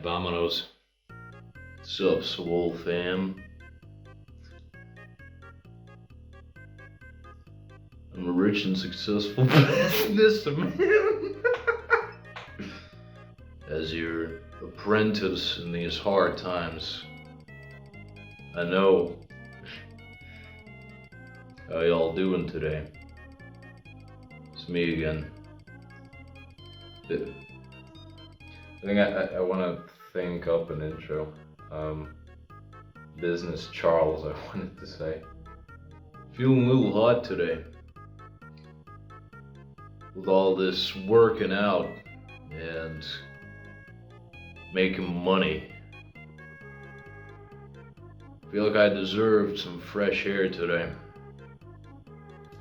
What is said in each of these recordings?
Vamonos. Sup, swole fam? I'm a rich and successful businessman. As your apprentice in these hard times, I know. How y'all doing today? It's me again. I think I want to think up an intro. Business Charles, I wanted to say. Feeling a little hot today. With all this working out and making money. Feel like I deserved some fresh air today.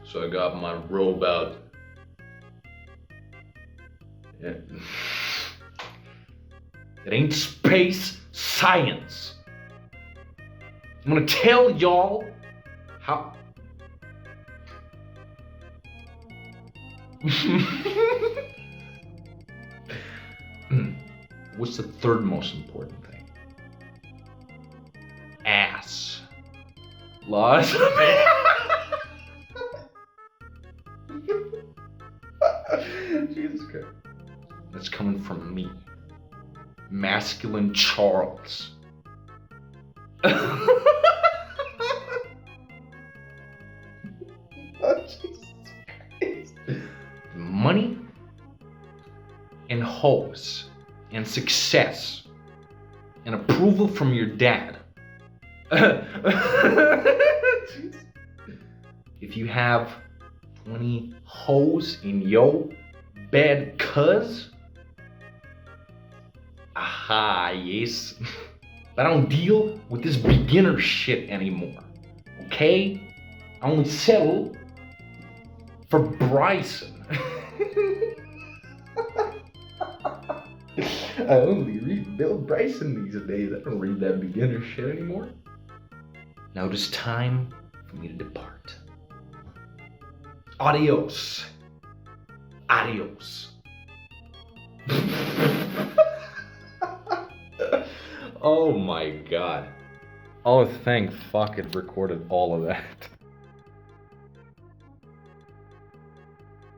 So I got my robe out. Yeah. It ain't space science. I'm gonna tell y'all how. What's the third most important thing? Ass. Lots of Jesus Christ. That's coming from me. Masculine Charles. Oh, Jesus Christ. Money and hoes and success and approval from your dad. If you have 20 hoes in yo bed, cuz aha, yes. I don't deal with this beginner shit anymore. Okay? I only settle for Bryson. I only read Bill Bryson these days. I don't read that beginner shit anymore. Now it is time for me to depart. Adios. Adios. Oh my god. Oh, thank fuck it recorded all of that.